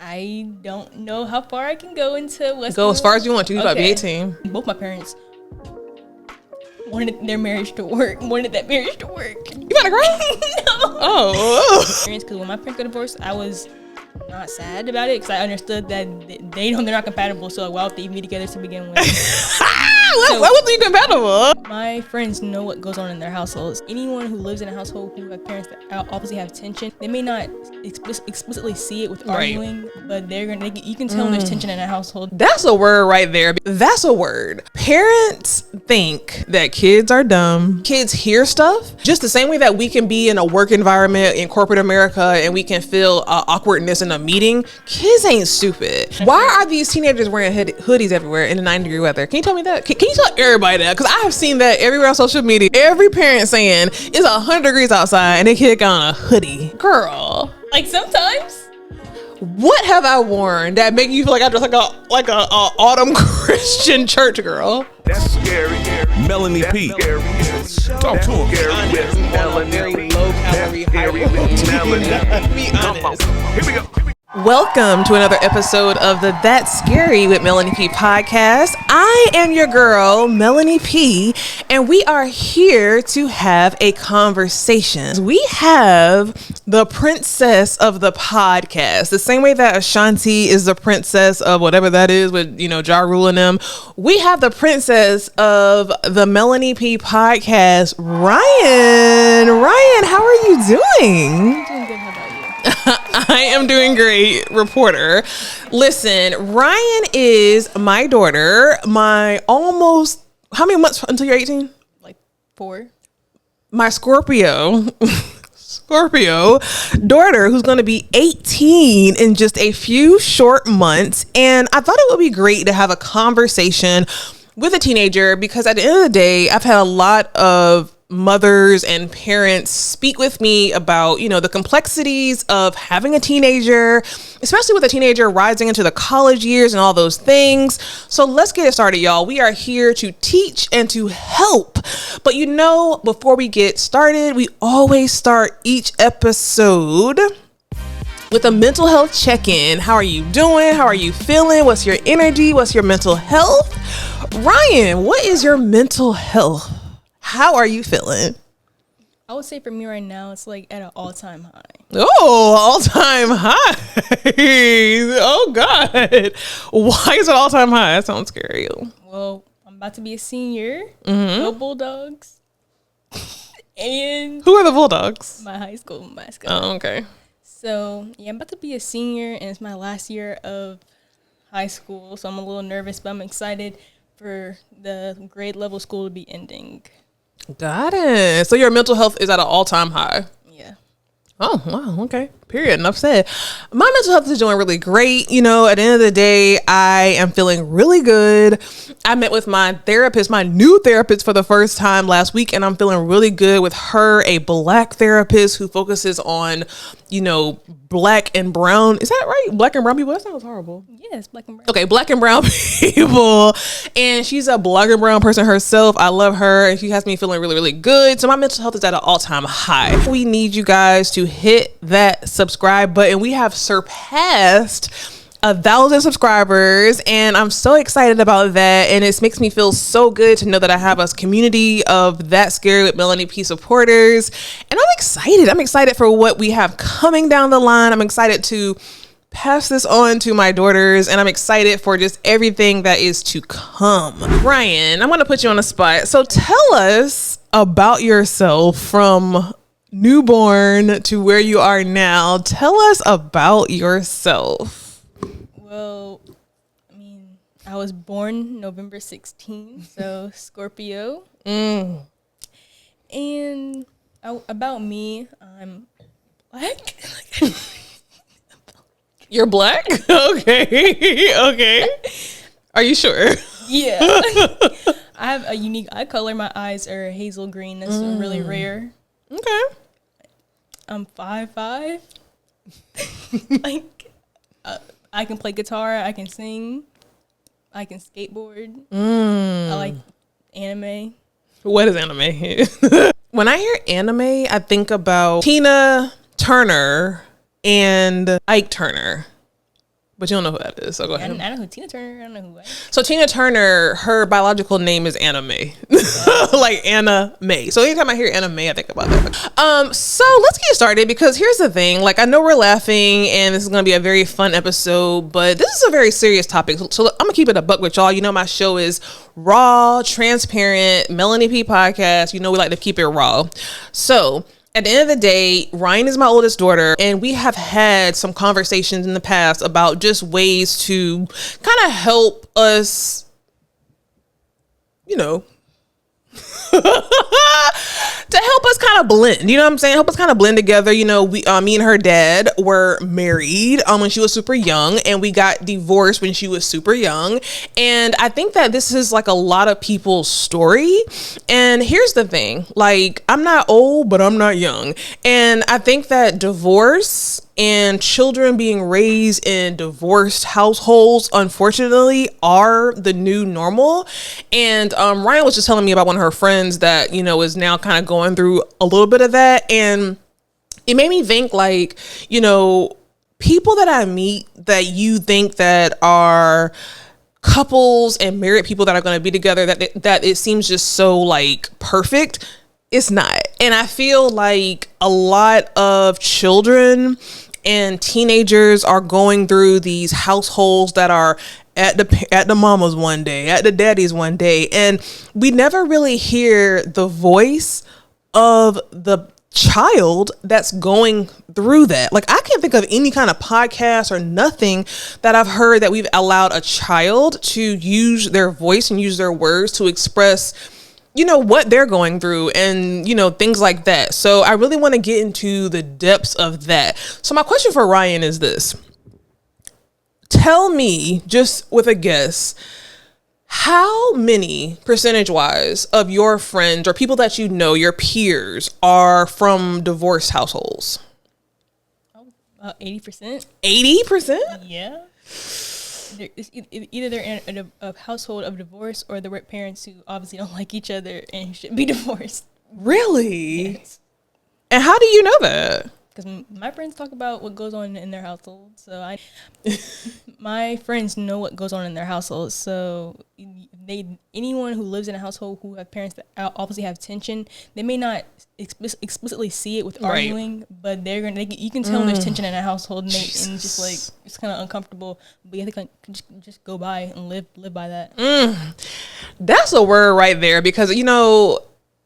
I don't know how far I can go into what's Go as far as you want to. You about to be 18. Both my parents wanted their marriage to work. Wanted that marriage to work. You about to cry? No. Oh. Because when my parents got divorced, I was not sad about it because I understood that they're not compatible. So why would they be together to begin with? Why wasn't you compatible? My friends know what goes on in their households. Anyone who lives in a household who have parents that obviously have tension, they may not explicitly see it with arguing, but you can tell there's tension in a household. That's a word right there. That's a word. Parents think that kids are dumb. Kids hear stuff just the same way that we can be in a work environment in corporate America and we can feel awkwardness in a meeting. Kids ain't stupid. Why are these teenagers wearing hoodies everywhere in the 90-degree weather? Can you tell me that? Can you tell everybody that? Because I have seen that everywhere on social media. Every parent saying it's 100 degrees outside and their kid got on a hoodie. Girl. Like sometimes. What have I worn that make you feel like I dress like a autumn Christian church girl? That's scary. Meloney P. Talk to him. Very low calorie, high protein. Be honest. Here we go. Welcome to another episode of the That's Scary with Meloney P podcast. I am your girl, Meloney P, and we are here to have a conversation. We have the princess of the podcast, the same way that Ashanti is the princess of whatever that is with, Ja Rule and them. We have the princess of the Meloney P podcast, Ryan. Ryan, how are you doing? I'm doing good. How about you? I am doing great, reporter. Listen, Ryan is my daughter, how many months until you're 18? Like 4. My Scorpio daughter, who's going to be 18 in just a few short months. And I thought it would be great to have a conversation with a teenager because at the end of the day, I've had a lot of mothers and parents speak with me about, the complexities of having a teenager, especially with a teenager rising into the college years and all those things. So let's get it started, y'all. We are here to teach and to help. But before we get started, we always start each episode with a mental health check-in. How are you doing? How are you feeling? What's your energy? What's your mental health? Ryan, what is your mental health? How are you feeling? I would say for me right now, it's like at an all-time high. Oh, all-time high. Oh, God. Why is it all-time high? That sounds scary. Well, I'm about to be a senior. Go Bulldogs. And who are the Bulldogs? my high school mascot. Oh, okay. So, yeah, I'm about to be a senior, and it's my last year of high school. So I'm a little nervous, but I'm excited for the grade level school to be ending. Got it. So your mental health is at an all-time high. Yeah. Oh, wow. Okay. Period. Enough said. My mental health is doing really great. At the end of the day, I am feeling really good. I met with my new therapist for the first time last week, and I'm feeling really good with her, a Black therapist who focuses on, Black and brown. Is that right? Black and brown people? That sounds horrible. Yes, Black and brown. Okay, Black and brown people. And she's a Black and brown person herself. I love her. And she has me feeling really, really good. So my mental health is at an all-time high. We need you guys to hit that subscribe button. We have surpassed 1,000 subscribers, and I'm so excited about that. And it makes me feel so good to know that I have a community of That Scary with Meloney P supporters. And I'm excited. I'm excited for what we have coming down the line. I'm excited to pass this on to my daughters, and I'm excited for just everything that is to come. Ryan, I'm going to put you on the spot. So tell us about yourself from newborn to where you are now. Tell us about yourself. Well, I was born November 16th, so Scorpio. And about me, I'm Black. You're Black? Okay. Are you sure? Yeah. I have a unique eye color. My eyes are hazel green. That's really rare. Okay. I'm 5'5". I can play guitar. I can sing. I can skateboard. I like anime. What is anime? When I hear anime, I think about Tina Turner and Ike Turner. But you don't know who that is, so go I ahead. know who Tina Turner. I don't know who. So Tina Turner, her biological name is Anna May, like Anna May. So anytime I hear Anna May, I think about that. So let's get started, because here's the thing. Like, I know we're laughing, and this is gonna be a very fun episode, but this is a very serious topic. So I'm gonna keep it a buck with y'all. You know, my show is raw, transparent, Meloney P podcast. You know, we like to keep it raw. So at the end of the day, Ryan is my oldest daughter, and we have had some conversations in the past about just ways to kind of help us, you know, to help us kind of blend, you know what I'm saying? Help us kind of blend together. You know, we, me and her dad were married when she was super young, and we got divorced when she was super young. And I think that this is like a lot of people's story. And here's the thing, like, I'm not old, but I'm not young. And I think that divorce and children being raised in divorced households, unfortunately, are the new normal. And Ryan was just telling me about one of her friends that, you know, is now kind of going through a little bit of that. And it made me think, like, you know, people that I meet that you think that are couples and married people that are going to be together, that it seems just so like perfect. It's not. And I feel like a lot of children and teenagers are going through these households that are at the mamas one day, at the daddies one day, and we never really hear the voice of the child that's going through that. Like, I can't think of any kind of podcast or nothing that I've heard that we've allowed a child to use their voice and use their words to express, you know, what they're going through and, you know, things like that. So I really want to get into the depths of that. So my question for Ryan is this. Tell me, just with a guess, how many percentage wise of your friends or people that you know, your peers, are from divorced households? 80%. 80%? Yeah. It's either they're in a household of divorce, or they're parents who obviously don't like each other and should be divorced. Really? Yes. And how do you know that? Because my friends talk about what goes on in their household. So my friends know what goes on in their household. So anyone who lives in a household who have parents that obviously have tension, they may not explicitly see it with arguing, but you can tell when there's tension in a household, and just like, it's kind of uncomfortable. But you have to just go by and live by that. That's a word right there, because, you know,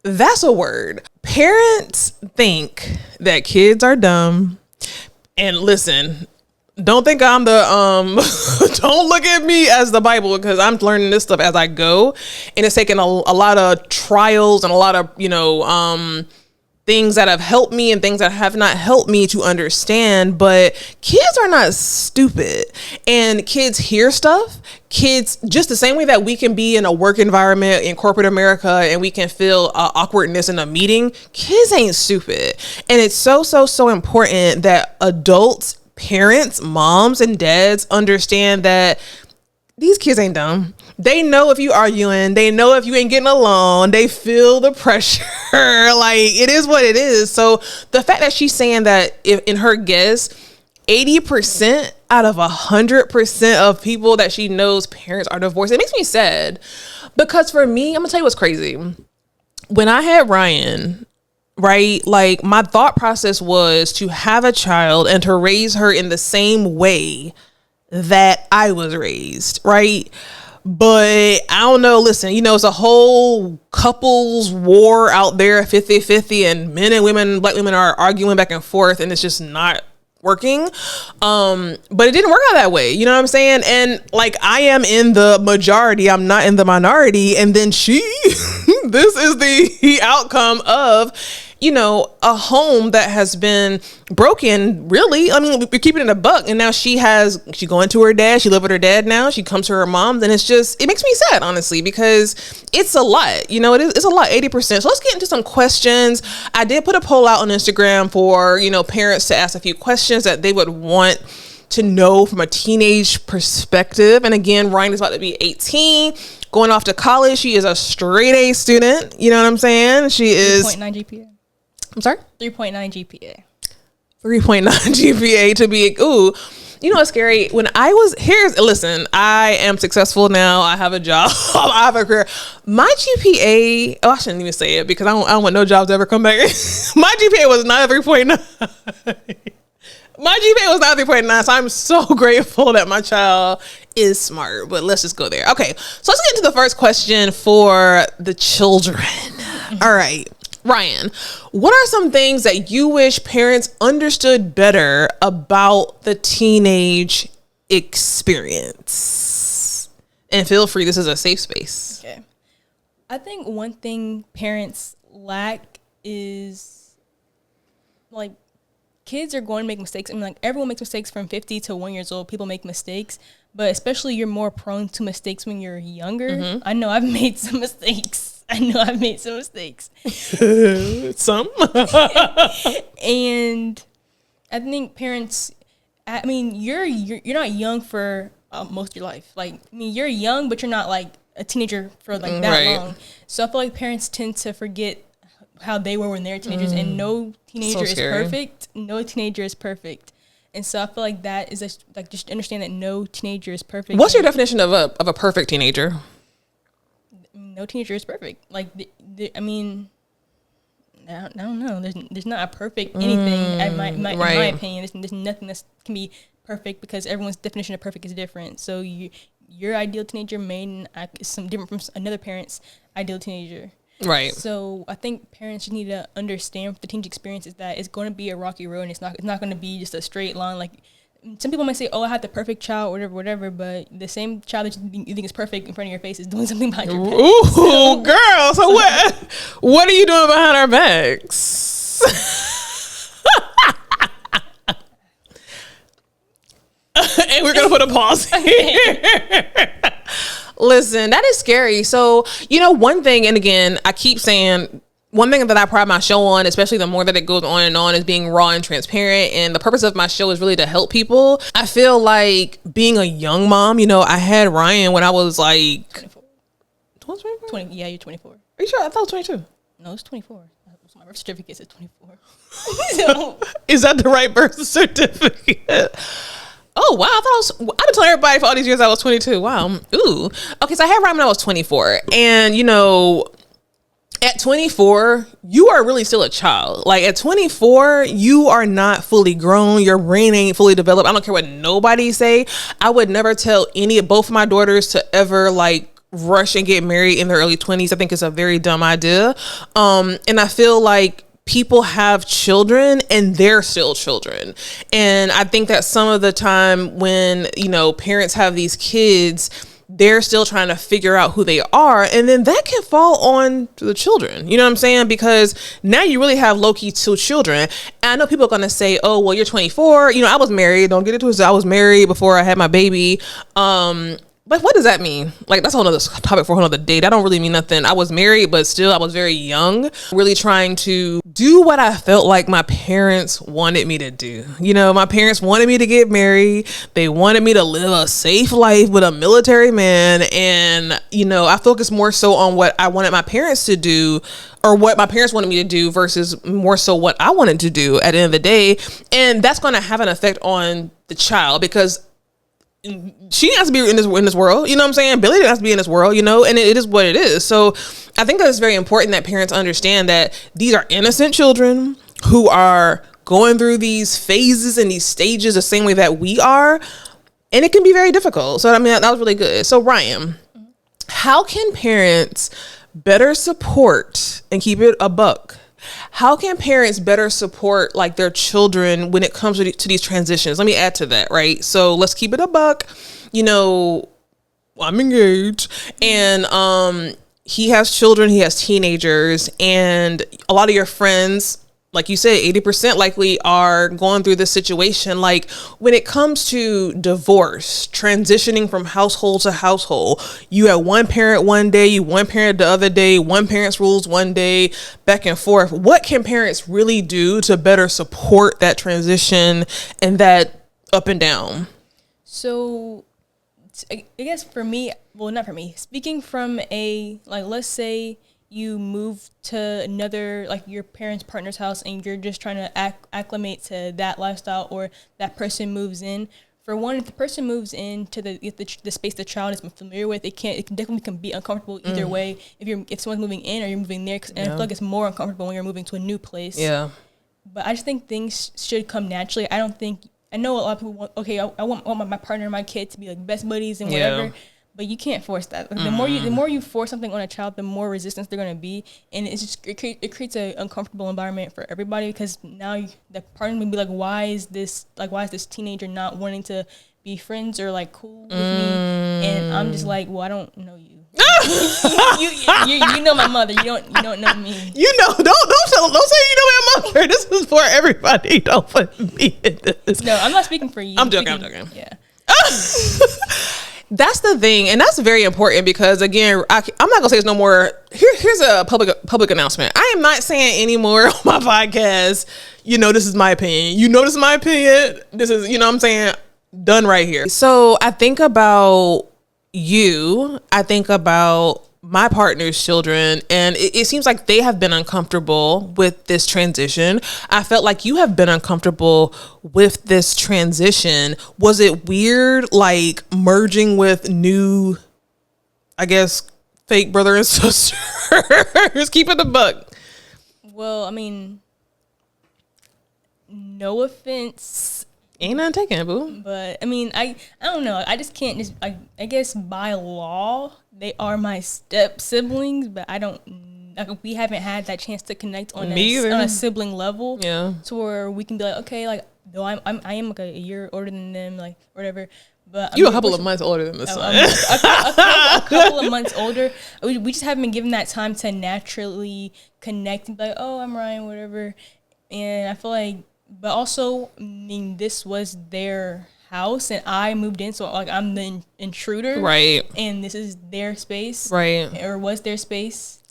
that's a word. Parents think that kids are dumb. And listen, don't think I'm the don't look at me as the Bible, because I'm learning this stuff as I go, and it's taken a lot of trials and a lot of, you know, things that have helped me and things that have not helped me to understand. But kids are not stupid, and kids hear stuff. Kids, just the same way that we can be in a work environment in corporate America and we can feel awkwardness in a meeting, kids ain't stupid. And it's so important that adults, parents, moms and dads understand that these kids ain't dumb. They know if you arguing, they know if you ain't getting along, they feel the pressure. Like, it is what it is. So the fact that she's saying that, if in her guess, 80% out of 100% of people that she knows parents are divorced, it makes me sad. Because for me, I'm gonna tell you what's crazy. When I had Ryan, right, like, my thought process was to have a child and to raise her in the same way that I was raised, right? But I don't know, listen, you know, it's a whole couples war out there, 50-50, and men and women, black women, are arguing back and forth, and it's just not working. But it didn't work out that way, you know what I'm saying? And like, I am in the majority, I'm not in the minority. And then this is the outcome of, you know, a home that has been broken, really. I mean, we're keeping it a buck. And now she going to her dad. She lives with her dad now. She comes to her mom. And it makes me sad, honestly, because it's a lot. You know, it's a lot, 80%. So let's get into some questions. I did put a poll out on Instagram for, you know, parents to ask a few questions that they would want to know from a teenage perspective. And again, Ryan is about to be 18, going off to college. She is a straight A student. You know what I'm saying? She is 3.9 GPA. I'm sorry? 3.9 GPA. 3.9 GPA to be, You know what's scary? When I was listen, I am successful now. I have a job. I have a career. My GPA, I shouldn't even say it because I don't want no jobs to ever come back. My GPA was not 3.9. My GPA was not 3.9, so I'm so grateful that my child is smart. But let's just go there. Okay, so let's get into the first question for the children. All right, Ryan, what are some things that you wish parents understood better about the teenage experience? And feel free, this is a safe space. Okay. I think one thing parents lack is, like, kids are going to make mistakes. I mean, like, everyone makes mistakes from 50 to 1 year old. People make mistakes, but especially you're more prone to mistakes when you're younger. Mm-hmm. I know I've made some mistakes. Some. And I think parents, I mean, you're not young for most of your life. Like, I mean, you're young, but you're not like a teenager for like that long. So I feel like parents tend to forget how they were when they were teenagers, and no teenager is perfect. No teenager is perfect. And so I feel like that is just understand that no teenager is perfect. What's your definition of a perfect teenager? No teenager is perfect. Like, I mean, I don't know. There's not a perfect anything. In my opinion, there's nothing that can be perfect because everyone's definition of perfect is different. So your ideal teenager may is some different from another parent's ideal teenager. Right. So I think parents just need to understand the teenage experience is that it's going to be a rocky road, and it's not going to be just a straight line. Like, some people might say, "Oh, I had the perfect child," whatever. But the same child that you think is perfect in front of your face is doing something behind your back. Ooh, girl. So what are you doing behind our backs? And we're gonna put a pause here. Listen, that is scary. So, one thing, and again, I keep saying, one thing that I pride my show on, especially the more that it goes on and on, is being raw and transparent. And the purpose of my show is really to help people. I feel like being a young mom, I had Ryan when I was like 24. 20, yeah, you're 24. Are you sure? I thought it was 22. No, it's 24. My birth certificate says 24. So. Is that the right birth certificate? Oh, wow. I've been telling everybody for all these years I was 22. Wow. Ooh. Okay, so I had Ryan when I was 24. And, at 24, you are really still a child. Like, at 24, you are not fully grown. Your brain ain't fully developed. I don't care what nobody say. I would never tell both of my daughters to ever, rush and get married in their early 20s. I think it's a very dumb idea. And I feel like people have children and they're still children. And I think that some of the time when, parents have these kids, they're still trying to figure out who they are. And then that can fall on to the children. You know what I'm saying? Because now you really have low-key two children. And I know people are going to say, oh, well, you're 24. I was married. Don't get it twisted. I was married before I had my baby. But what does that mean? Like, that's a whole other topic for a whole other date. I don't really mean nothing. I was married, but still I was very young, really trying to do what I felt like my parents wanted me to do. My parents wanted me to get married. They wanted me to live a safe life with a military man. And, I focused more so on what I wanted my parents to do, or what my parents wanted me to do, versus more so what I wanted to do at the end of the day. And that's going to have an effect on the child, because she has to be in this world, you know what I'm saying? Billy has to be in this world, and it is what it is. So I think that it's very important that parents understand that these are innocent children who are going through these phases and these stages the same way that we are. And it can be very difficult. So, that was really good. So, Ryan, how can parents better support, and keep it a buck, how can parents better support their children when it comes to these transitions? Let me add to that, right? So let's keep it a buck. I'm engaged, and he has children, he has teenagers, and a lot of your friends, like you said, 80% likely are going through this situation. Like, when it comes to divorce, transitioning from household to household, you have one parent one day, one parent the other day, one parent's rules one day, back and forth. What can parents really do to better support that transition and that up and down? So I guess for me, well, not for me, speaking from let's say you move to another, your parents' partner's house, and you're just trying to acclimate to that lifestyle, or that person moves in. for one, if the person moves into the space the child is familiar with, it definitely can be uncomfortable either way. If someone's moving in or you're moving there, and I feel like it's more uncomfortable when you're moving to a new place. Yeah. But I just think things should come naturally. I know a lot of people want, okay, I want my partner and my kid to be like best buddies and whatever. Yeah. But you can't force that. Like, the more you force something on a child, the more resistance they're gonna be, and it creates an uncomfortable environment for everybody, because now the partner will be like, why is this teenager not wanting to be friends or like cool with me? And I'm just like, well, I don't know you. you know my mother. You don't know me. Don't say you know my mother. This is for everybody. Don't put me in this. No, I'm not speaking for you. I'm joking. Yeah. That's the thing, and that's very important, because again, I'm not gonna say it's no more. Here's a public announcement. I am not saying anymore on my podcast, this is my opinion. This is my opinion. This is, what I'm saying, done right here. So I think about you. I think about my partner's children, and it seems like they have been uncomfortable with this transition. I felt like you have been uncomfortable with this transition. Was it weird, like merging with new, I guess, fake brother and sister? Just keep it the buck. Well, I mean, no offense. Ain't nothing taken, boo. But I mean, I don't know. I just can't just. I guess by law they are my step siblings, but we haven't had that chance to connect on a sibling level. Yeah. To where we can be like, okay, like though I am like a year older than them, like whatever. But you a couple of months older than this. A couple of months older. We just haven't been given that time to naturally connect and be like, oh, I'm Ryan, whatever. And I feel like. But also, I mean, this was their house, and I moved in, so like I'm the intruder, right? And this is their space, right? Or was their space,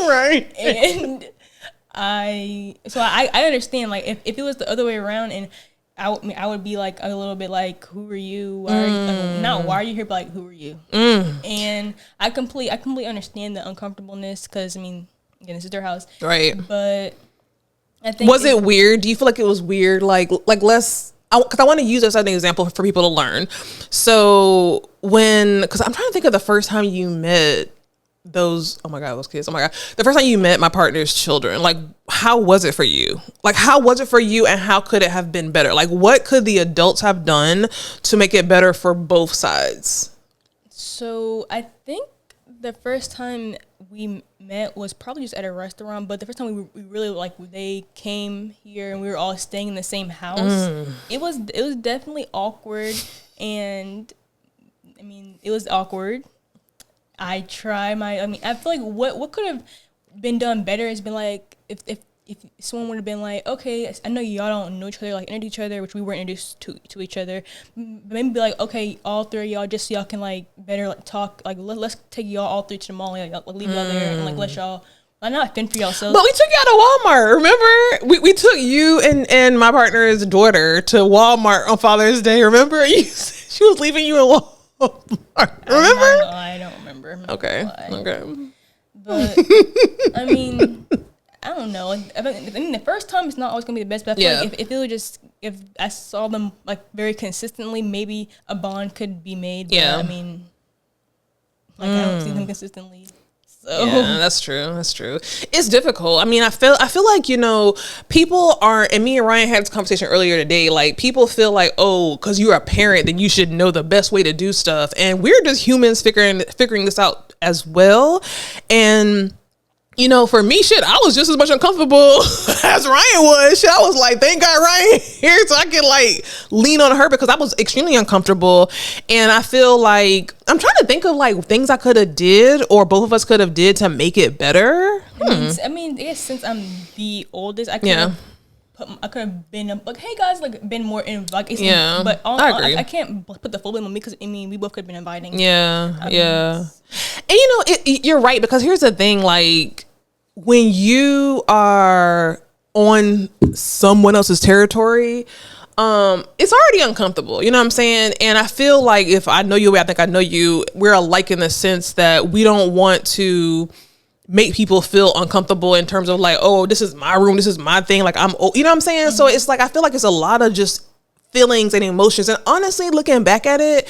right? And I understand, like if it was the other way around, and I would be like a little bit like, who are you? Why are you like, not why are you here, but like, who are you? And I completely understand the uncomfortableness, because I mean. Again, this is their house, right? But I think was it weird? Do you feel like it was weird? Like less, because I want to use this as an example for people to learn. So because I'm trying to think of the first time you met those. Oh my god, those kids! Oh my god, the first time you met my partner's children. Like, how was it for you? Like, how was it for you, and how could it have been better? Like, what could the adults have done to make it better for both sides? So I think the first time we met was probably just at a restaurant, but the first time we really like they came here and we were all staying in the same house. It was definitely awkward, and I mean it was awkward. I feel like what could have been done better has been like if someone would have been like, okay, I know y'all don't know each other, like introduce each other, which we weren't introduced to each other. Maybe be like, okay, all three of y'all, just so y'all can like better like talk. Like let's take y'all all three to the mall, like leave y'all there, and like let y'all. Like, not fend for yourselves. But we took y'all to Walmart. Remember, we took you and my partner's daughter to Walmart on Father's Day. Remember, she was leaving you in Walmart. Remember? I don't remember. Okay. But I mean. I don't know. I mean, the first time it's not always gonna be the best. But I feel like if it was if I saw them like very consistently, maybe a bond could be made. But, I mean, like I don't see them consistently. So yeah, that's true. It's difficult. I mean, I feel like people aren't. And me and Ryan had this conversation earlier today. Like people feel like, oh, because you're a parent, then you should know the best way to do stuff. And we're just humans figuring this out as well. And for me, I was just as much uncomfortable as Ryan was. I was like, thank God Ryan here so I could like lean on her, because I was extremely uncomfortable. And I feel like I'm trying to think of like things I could have did or both of us could have did to make it better. I mean, I guess since I'm the oldest, I could have been like, hey guys, like been more in like, but I agree. I can't put the full blame on me, because I mean we both could have been inviting. And you're right, because here's the thing, like when you are on someone else's territory, it's already uncomfortable. You know what I'm saying? And I feel like if I know you, I think I know you, we're alike in the sense that we don't want to make people feel uncomfortable in terms of like, oh, this is my room, this is my thing, like you know what I'm saying? So it's like I feel like it's a lot of just feelings and emotions, and honestly looking back at it,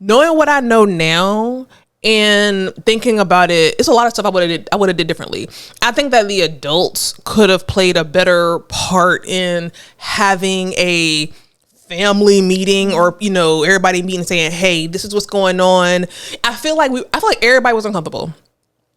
knowing what I know now and thinking about it, it's a lot of stuff I would have did differently. I think that the adults could have played a better part in having a family meeting, or everybody meeting saying, hey, this is what's going on. I feel like everybody was uncomfortable.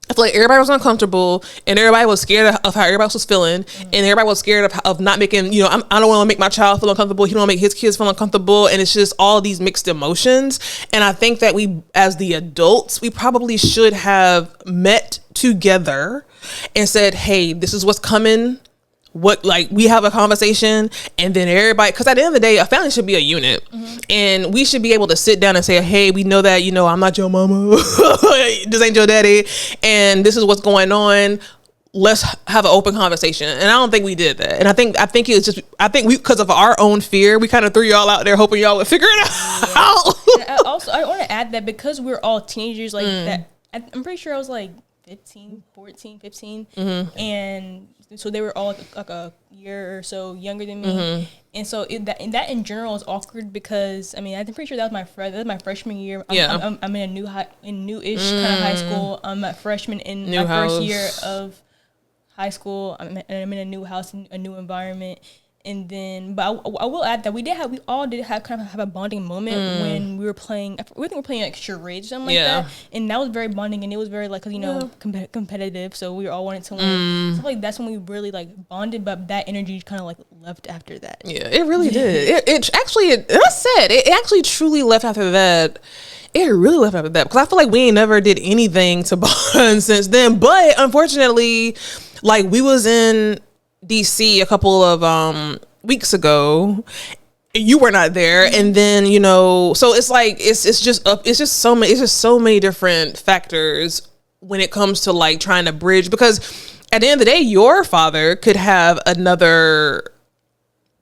I feel like everybody was uncomfortable, and everybody was scared of how everybody else was feeling, and everybody was scared of not making, I don't want to make my child feel uncomfortable. He don't want to make his kids feel uncomfortable, and it's just all these mixed emotions. And I think that we, as the adults, we probably should have met together and said, hey, this is what's coming. We have a conversation, and then everybody, because at the end of the day, a family should be a unit, and we should be able to sit down and say, hey, we know that, I'm not your mama, this ain't your daddy, and this is what's going on. Let's have an open conversation. And I don't think we did that. And I think we, because of our own fear, we kind of threw y'all out there hoping y'all would figure it out. I want to add that because we're all teenagers like that, I'm pretty sure I was like 14, 15, and so they were all like a year or so younger than me, and so that in general is awkward because I'm pretty sure that was my freshman year. I'm in a newish kind of high school. I'm a freshman in my first year of high school. I'm in a new house, a new environment. And then, but I will add that we all did have kind of have a bonding moment when we were playing. I think we were playing like charades or something like that, and that was very bonding, and it was very like competitive. So we all wanted to win. So like that's when we really like bonded, but that energy kind of like left after that. Yeah, it really did. It actually truly left after that. It really left after that because I feel like we ain't never did anything to bond since then. But unfortunately, like we was in DC a couple of weeks ago. You were not there, and then so it's like it's just so many different factors when it comes to like trying to bridge, because at the end of the day, your father could have another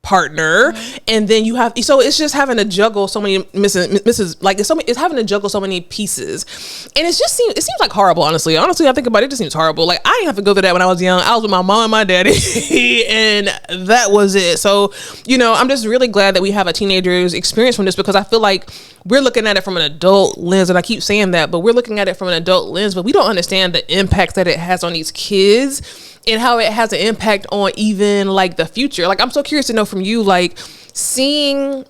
partner, and then you have, so it's just having to juggle so many it's having to juggle so many pieces, and it seems like horrible. Honestly I think about it, it just seems horrible. Like I didn't have to go through that when I was young. I was with my mom and my daddy and that was it. So I'm just really glad that we have a teenager's experience from this, because I feel like we're looking at it from an adult lens, and I keep saying that, but we're looking at it from an adult lens, but we don't understand the impact that it has on these kids and how it has an impact on even like the future. Like I'm so curious to know from you, like seeing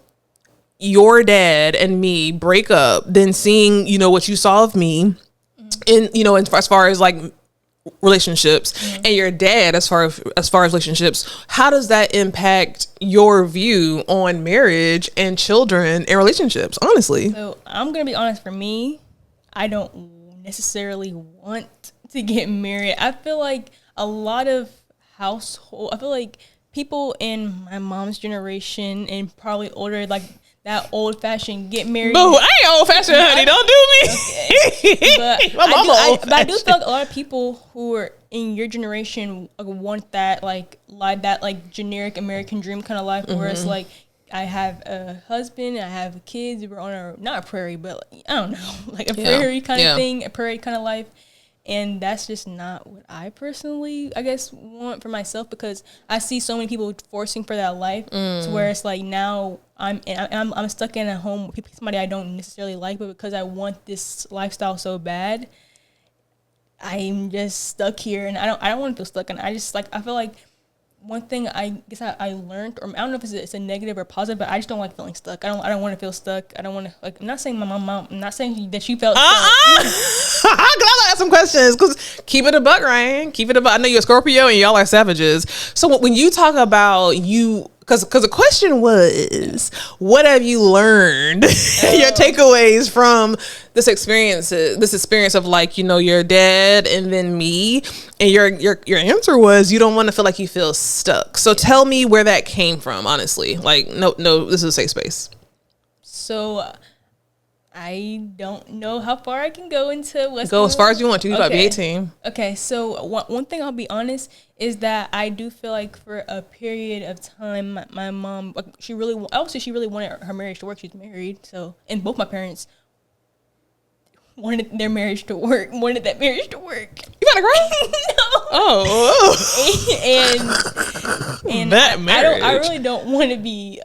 your dad and me break up, then seeing what you saw of me in as far as like relationships, and your dad as far as relationships, how does that impact your view on marriage and children and relationships, honestly? So I'm gonna be honest, for me, I don't necessarily want to get married. I feel like a lot of I feel like people in my mom's generation and probably older, like that old fashioned get married. Boo, I ain't old fashioned, honey. Don't do me. Okay. But I do feel like a lot of people who are in your generation want that like generic American dream kind of life, where it's like, I have a husband, I have kids, we're on not a prairie, but I don't know, like a prairie kind of thing, a prairie kind of life. And that's just not what I personally, I guess, want for myself, because I see so many people forcing for that life, to where it's like now I'm stuck in a home with somebody I don't necessarily like, but because I want this lifestyle so bad, I'm just stuck here, and I don't want to feel stuck. And I feel like one thing I guess I learned, or I don't know if it's a negative or positive, but I just don't like feeling stuck. I don't want to feel stuck. I don't want to, like, I'm not saying my mom, I'm not saying that she felt stuck. I'm glad I asked some questions, because keep it a buck, Ryan. Keep it a buck. I know you're a Scorpio and y'all are savages. So when you talk about you, because the question was, what have you learned? Your takeaways from this experience of like, your dad and then me, and your answer was you don't want to feel like you feel stuck. So tell me where that came from, honestly. Like, no, this is a safe space. So I don't know how far I can go into what's go as far as you want to. You about to be 18. Okay, so one thing I'll be honest is that I do feel like for a period of time, my mom, she really wanted her marriage to work. She's married, so, and both my parents wanted their marriage to work. Wanted that marriage to work. You gotta cry? No. Oh. And that marriage. I really don't want to be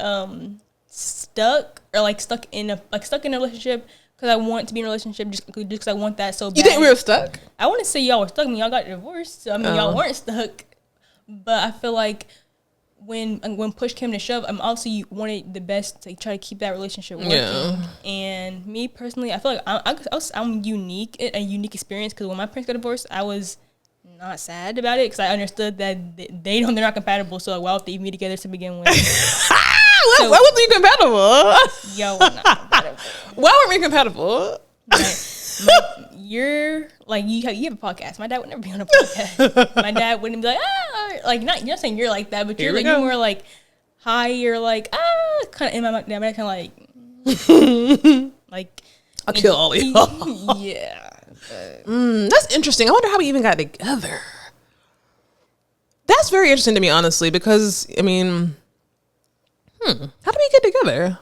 stuck in a relationship because I want to be in a relationship just because I want that so bad. You think we were stuck? I want to say y'all were stuck. I mean, y'all got divorced. So, I mean, y'all weren't stuck. But I feel like when push came to shove, I'm obviously wanted the best to try to keep that relationship working. Yeah. And me personally, I feel like I'm unique, a unique experience because when my parents got divorced, I was not sad about it because I understood that they're not compatible. So why would they be together to begin with? Why wasn't you compatible? Yo, we're not compatible. Why weren't we compatible? You're like you have a podcast. My dad would never be on a podcast. My dad wouldn't be like not. You're not saying you're like that, but you're more like hi. You're like kind of in my kind of like I'll kill all of y'all. Yeah. That's interesting. I wonder how we even got together. That's very interesting to me, honestly, because I mean, how did we get together?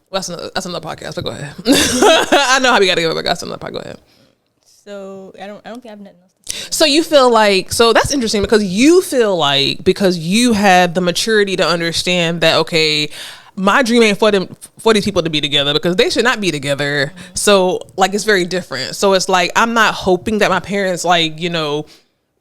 Well, that's another podcast, but go ahead. I know how we got together, but that's another podcast. Go ahead. So I don't think I have nothing else to say. So you feel like, so that's interesting because you feel like because you had the maturity to understand that, okay, my dream ain't for these people to be together because they should not be together. Mm-hmm. So like it's very different. So it's like I'm not hoping that my parents like, you know,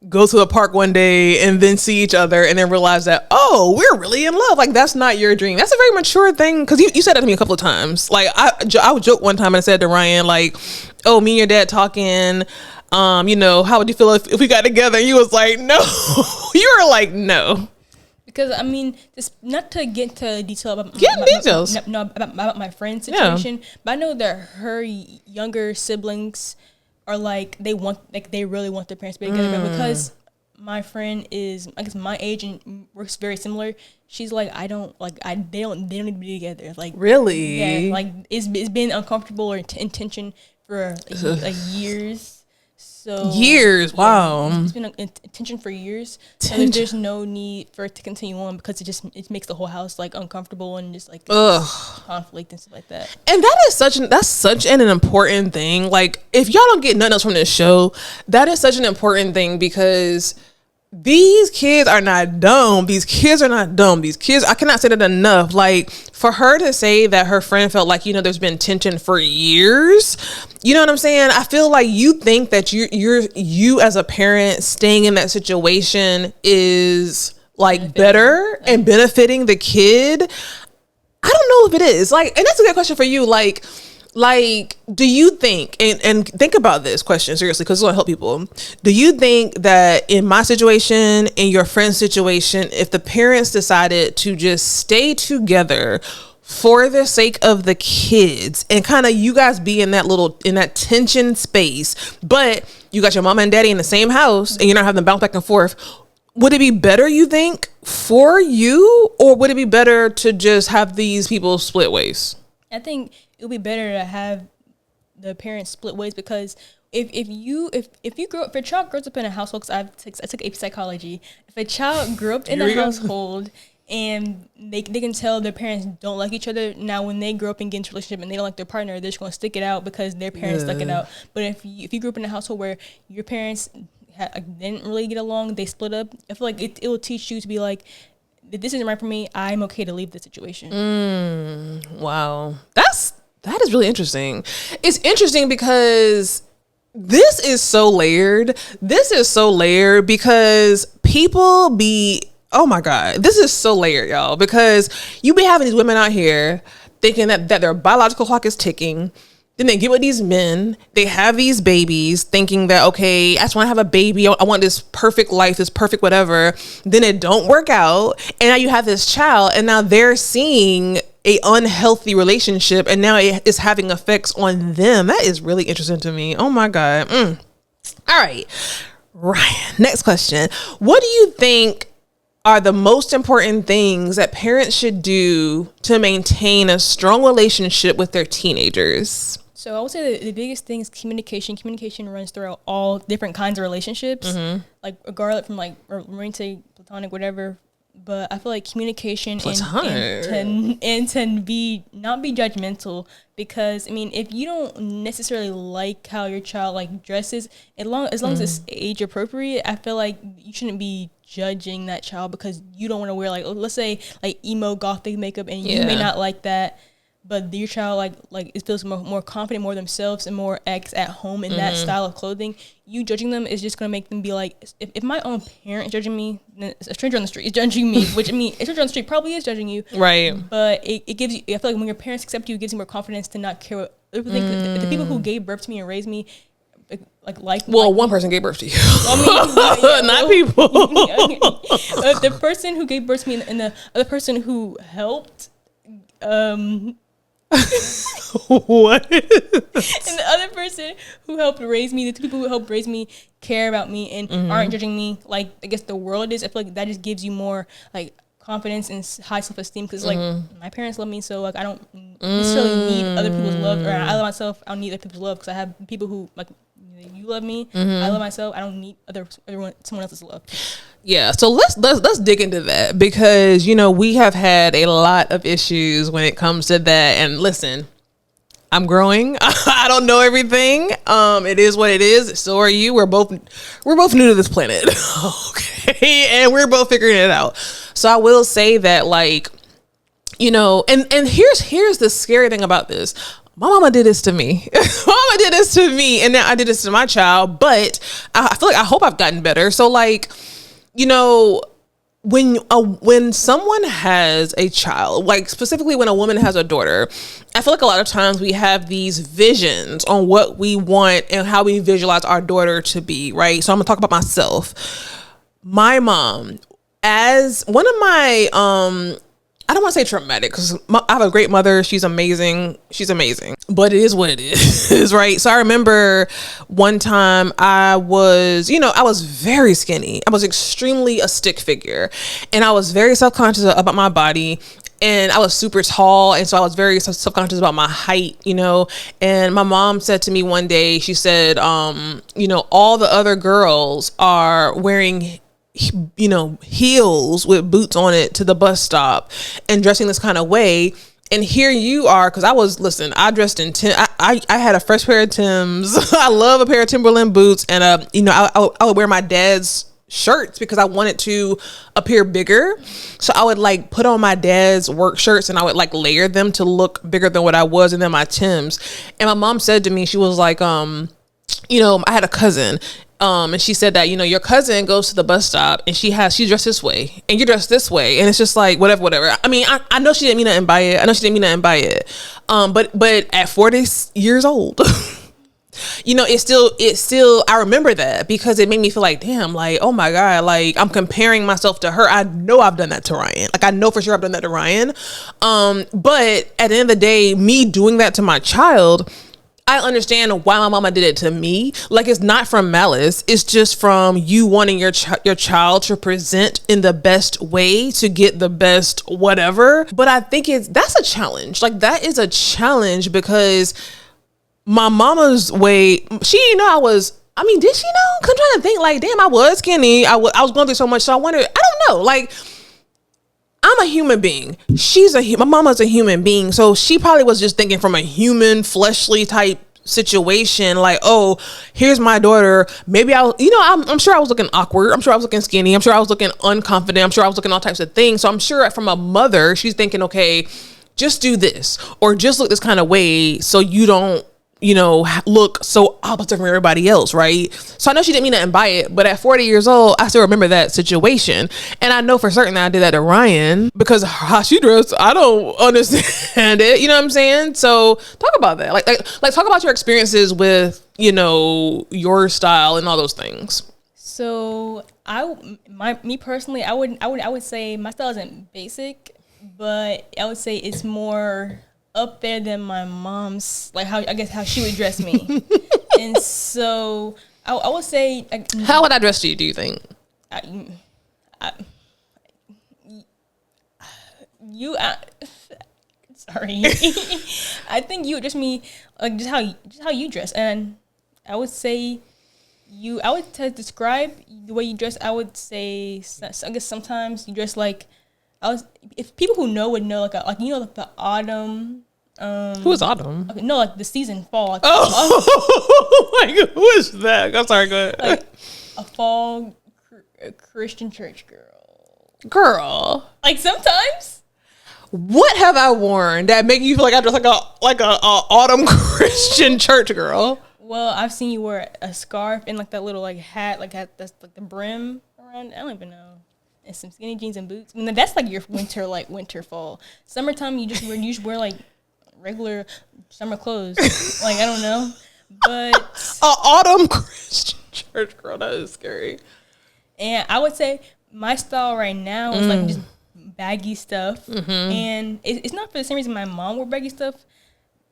go to the park one day and then see each other and then realize that, oh, we're really in love. Like that's not your dream. That's a very mature thing. Because you said that to me a couple of times. Like I would joke one time and I said to Ryan, like, oh, me and your dad talking, you know, how would you feel if we got together? And you was like, no. You were like, no. Because I mean, just not to get into detail about about my friend's situation, but I know that her younger siblings are like they really want their parents to be together, but because my friend is I guess my age and works very similar, she's like they don't need to be together. Like really, yeah, like it's been uncomfortable or in tension for like years. So years, wow. It's been in tension for years. So there's no need for it to continue on because it makes the whole house like uncomfortable and just like conflict and stuff like that. And that's such an important thing. Like if y'all don't get nothing else from this show, that is such an important thing because these kids are not dumb. These kids, I cannot say that enough. Like for her to say that her friend felt like, you know, there's been tension for years. You know what I'm saying? I feel like you think that you as a parent staying in that situation is like better and benefiting the kid. I don't know if it is. Like, and that's a good question for you. Like, do you think, and think about this question seriously, because it's going to help people. Do you think that in my situation, in your friend's situation, if the parents decided to just stay together for the sake of the kids and kind of you guys be in that tension space, but you got your mama and daddy in the same house and you're not having to bounce back and forth, would it be better, you think, for you, or would it be better to just have these people split ways? I think it would be better to have the parents split ways because if a child grows up in a household, because I took AP psychology, if a child grew up in a household and they can tell their parents don't like each other, now when they grow up and get into a relationship and they don't like their partner, they're just going to stick it out because their parents stuck it out. But if you grew up in a household where your parents didn't really get along, they split up, I feel like it will teach you to be like, if this isn't right for me, I'm okay to leave the situation. Wow. That is really interesting. It's interesting because this is so layered. Because people be, oh my God, this is so layered, y'all, because you be having these women out here thinking that their biological clock is ticking. Then they get with these men, they have these babies thinking that, okay, I just want to have a baby. I want this perfect life, this perfect whatever. Then it don't work out. And now you have this child and now they're seeing a unhealthy relationship and now it is having effects on them. That is really interesting to me. Oh my God. All right. Ryan, next question. What do you think are the most important things that parents should do to maintain a strong relationship with their teenagers? So I would say the biggest thing is communication. Communication runs throughout all different kinds of relationships, like regardless from like romantic, platonic, whatever. but I feel like communication Platonic. and to be not be judgmental, because I mean, if you don't necessarily like how your child like dresses, as long as it's age appropriate, I feel like you shouldn't be judging that child because you don't want to wear like, let's say like emo gothic makeup, and you may not like that, but your child like it feels more confident, more themselves, and more at home in that style of clothing. You judging them is just gonna make them be like, if my own parent is judging me, then a stranger on the street is judging me, which I mean, a stranger on the street probably is judging you, right? But it gives you, I feel like when your parents accept you, it gives you more confidence to not care what other people think. The people who gave birth to me and raised me, one person gave birth to you. I mean, not people. The person who gave birth to me and the other person who helped. What? And the other person who helped raise me, the two people who helped raise me, care about me and aren't judging me like I guess the world is. I feel like that just gives you more like confidence and high self-esteem, because like my parents love me, so like I don't necessarily need other people's love, or I love myself. I don't need other people's love because I have people who like, you love me, I love myself. I don't need someone else's love. Yeah, so let's dig into that, because you know we have had a lot of issues when it comes to that. And listen, I'm growing. I don't know everything. It is what it is. So are you. We're both new to this planet. Okay, and we're both figuring it out. So I will say that, like, you know, and here's the scary thing about this. My mama did this to me. Mama did this to me, and now I did this to my child. But I feel like I hope I've gotten better. So like, you know, when someone has a child, like specifically when a woman has a daughter, I feel like a lot of times we have these visions on what we want and how we visualize our daughter to be, right? So I'm gonna talk about myself. My mom, as one of my, I don't want to say traumatic, because I have a great mother. She's amazing. But it is what it is, right? So I remember one time I was very skinny. I was extremely a stick figure, and I was very self-conscious about my body. And I was super tall, and so I was very self-conscious about my height, you know. And my mom said to me one day, she said, you know, all the other girls are wearing, you know, heels with boots on it to the bus stop and dressing this kind of way, and here you are. Because I dressed in I had a fresh pair of Timbs. I love a pair of Timberland boots, and you know, I would wear my dad's shirts because I wanted to appear bigger. So I would like put on my dad's work shirts, and I would like layer them to look bigger than what I was, and then my Timbs. And my mom said to me, she was like, you know, I had a cousin, and she said that, you know, your cousin goes to the bus stop and she's dressed this way and you're dressed this way, and it's just like whatever. I mean, I know she didn't mean nothing by it. But at 40 years old, you know, it's still, I remember that because it made me feel like, damn, like, oh my God, like I'm comparing myself to her. I know I've done that to Ryan. Like I know for sure I've done that to Ryan. But at the end of the day, me doing that to my child, I understand why my mama did it to me. Like, it's not from malice. It's just from you wanting your child to present in the best way to get the best whatever. But I think that's a challenge. Like, that is a challenge because my mama's way, she didn't know did she know? 'Cause I'm trying to think, like, damn, I was skinny. I was going through so much. So I wonder, I don't know. Like, I'm a human being. My mama's a human being. So she probably was just thinking from a human, fleshly type situation. Like, oh, here's my daughter. Maybe I'm sure I was looking awkward. I'm sure I was looking skinny. I'm sure I was looking unconfident. I'm sure I was looking all types of things. So I'm sure from a mother, she's thinking, okay, just do this or just look this kind of way so you don't, you know, look so opposite from everybody else, right? So I know she didn't mean nothing by it, but at 40 years old, I still remember that situation. And I know for certain that I did that to Ryan because how she dressed, I don't understand it. You know what I'm saying? So talk about that. Like talk about your experiences with, you know, your style and all those things. So me personally, I would say my style isn't basic, but I would say it's more up there than my mom's, like how she would dress me. And so I would say, how would I dress you, do you think? Sorry. I think you would dress me like just how you dress, and I would say I would to describe the way you dress. I would say, I guess sometimes you dress like, if people who know would know, like like the autumn. Who is Autumn? Okay, no, like the season fall. Like, like who is that? I'm sorry. Go ahead. like a fall Christian church Girl. Like sometimes. What have I worn that make you feel like I dress like a autumn Christian church girl? Well, I've seen you wear a scarf and like that little like hat, that's like the brim around. I don't even know. And some skinny jeans and boots. I mean, that's like your winter fall. Summertime, you just wear like regular summer clothes. Like, I don't know, but autumn Christian church girl, that is scary. And I would say my style right now is like just baggy stuff, and it's not for the same reason my mom wore baggy stuff.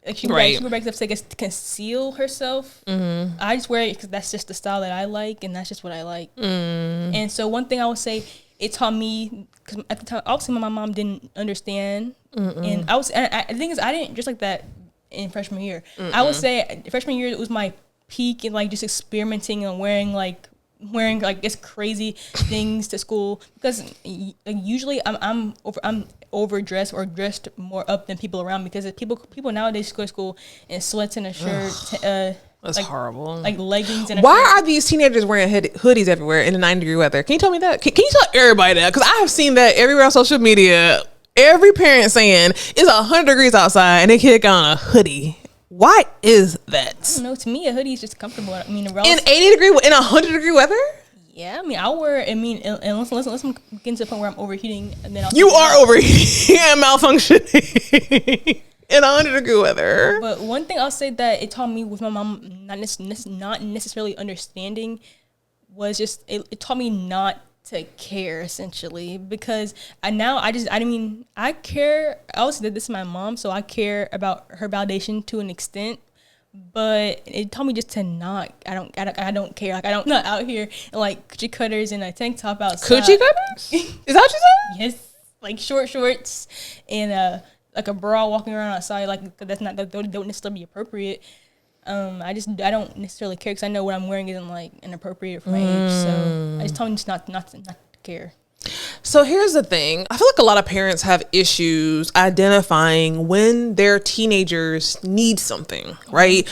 Like she wore baggy stuff to, I guess, to conceal herself. I just wear it because that's just the style that I like, and that's just what I like. And so one thing I would say, it taught me, because at the time, obviously my mom didn't understand, and the thing is, I didn't just like that in freshman year. I would say freshman year, it was my peak in like just experimenting and wearing like this crazy things to school, because like usually I'm overdressed or dressed more up than people around, because people nowadays go to school in sweats and a shirt. That's like, horrible. Like leggings and why are these teenagers wearing hoodies everywhere in the 90-degree weather? Can you tell me that? Can you tell everybody that? Because I have seen that everywhere on social media. Every parent saying it's 100 degrees outside and their kid got on a hoodie. Why is that? I don't know. To me, a hoodie is just comfortable. I mean, in 100-degree weather. Yeah, I mean, I'll wear. I mean, unless I'm getting to the point where I'm overheating, and then you are overheating and malfunctioning. In 100-degree weather. But one thing I'll say that it taught me with my mom not necessarily understanding was just it taught me not to care, essentially, because I care. I also did this to my mom, so I care about her validation to an extent. But it taught me just to not. I don't care. Like, I'm not out here in like coochie cutters and a tank top outside. Coochie cutters? Is that what you said? Yes, like short shorts and like a bra walking around outside, like that don't necessarily be appropriate. I don't necessarily care, because I know what I'm wearing isn't like inappropriate for my age. So I just told me just not to care. So here's the thing. I feel like a lot of parents have issues identifying when their teenagers need something, right?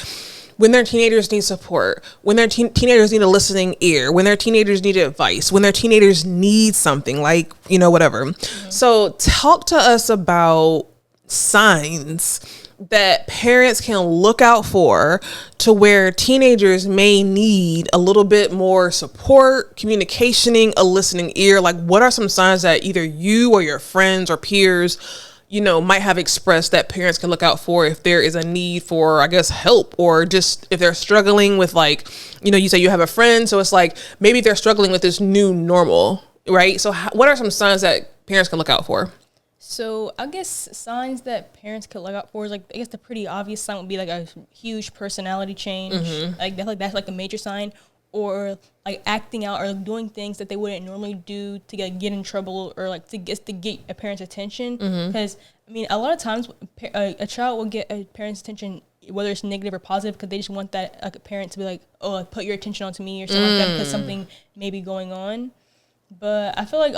When their teenagers need support, when their teenagers need a listening ear, when their teenagers need advice, when their teenagers need something, like, whatever. So talk to us about signs that parents can look out for to where teenagers may need a little bit more support, communicating, a listening ear. Like, what are some signs that either you or your friends or peers, might have expressed that parents can look out for if there is a need for, I guess, help, or just if they're struggling with, like, you say you have a friend, so it's like maybe they're struggling with this new normal, right? So what are some signs that parents can look out for? So I guess signs that parents could look out for is, like, I guess the pretty obvious sign would be like a huge personality change. That's like a major sign, or like acting out or doing things that they wouldn't normally do to get in trouble, or like to get a parent's attention. Because I mean, a lot of times a child will get a parent's attention, whether it's negative or positive, because they just want that, like, a parent to be like, oh, like, put your attention onto me or something like that, because something may be going on. But I feel like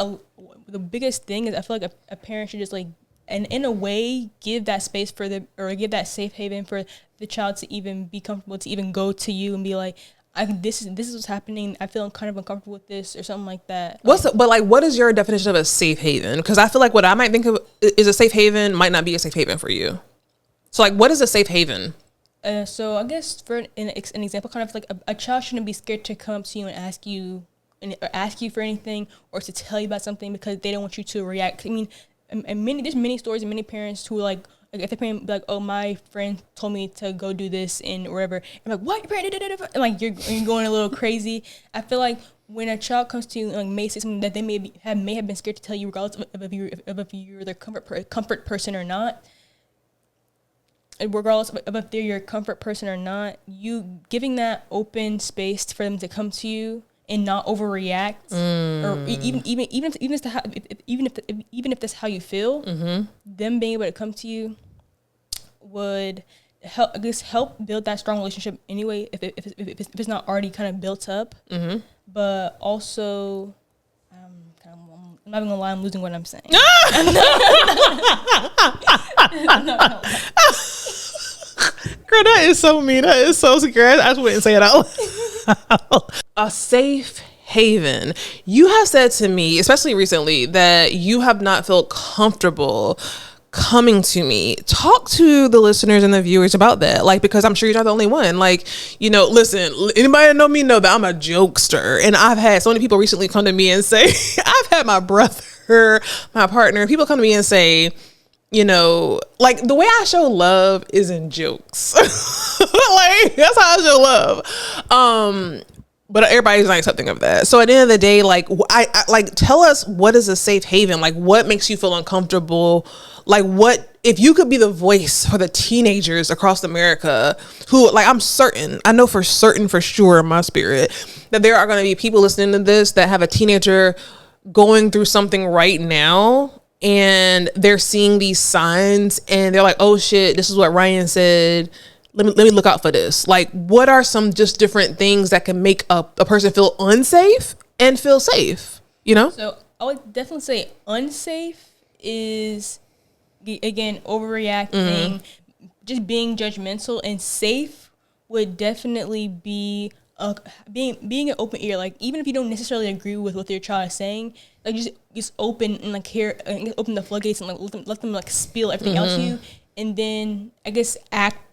the biggest thing is, I feel like a parent should just, like, and in a way, give that space or give that safe haven for the child to even be comfortable to even go to you and be like, this is what's happening. I feel kind of uncomfortable with this, or something like that. What is your definition of a safe haven? Because I feel like what I might think of is a safe haven might not be a safe haven for you. So, like, what is a safe haven? So I guess for an example, kind of like a child shouldn't be scared to come up to you and ask you for anything, or to tell you about something, because they don't want you to react. I mean, there's many stories and many parents who like if their parent be like, oh, my friend told me to go do this and wherever, I'm like, what? Your parent did? And like you're going a little crazy. I feel like when a child comes to you and, like, may say something that they may have been scared to tell you, regardless of if you're their comfort person or not. Regardless of if they're your comfort person or not, you giving that open space for them to come to you and not overreact, or even if that's how you feel, them being able to come to you would help build that strong relationship anyway, if it's not already kind of built up. Mm-hmm. But also, I'm not even gonna lie, I'm losing what I'm saying. Girl, that is so mean. That is so scary. I just wouldn't say it out loud. A safe haven. You have said to me, especially recently, that you have not felt comfortable coming to me. Talk to the listeners and the viewers about that. Like, because I'm sure you're not the only one. Like, you know, listen, anybody that know me know that I'm a jokester. And I've had so many people recently come to me and say, I've had my brother, my partner, people come to me and say, you know, like, the way I show love is in jokes. Like, that's how I show love. But everybody's not accepting of that. So at the end of the day, like, I like, tell us, what is a safe haven? Like, what makes you feel uncomfortable? Like, what, if you could be the voice for the teenagers across America who, like, I know for sure in my spirit that there are going to be people listening to this that have a teenager going through something right now, and they're seeing these signs and they're like, oh shit, this is what Ryan said. Let me look out for this. Like, what are some just different things that can make a person feel unsafe and feel safe, you know? So I would definitely say unsafe is, again, overreacting, just being judgmental, and safe would definitely be being an open ear. Like, even if you don't necessarily agree with what your child is saying, like, just open and like hear, open the floodgates and like let them like spill everything out to you, and then I guess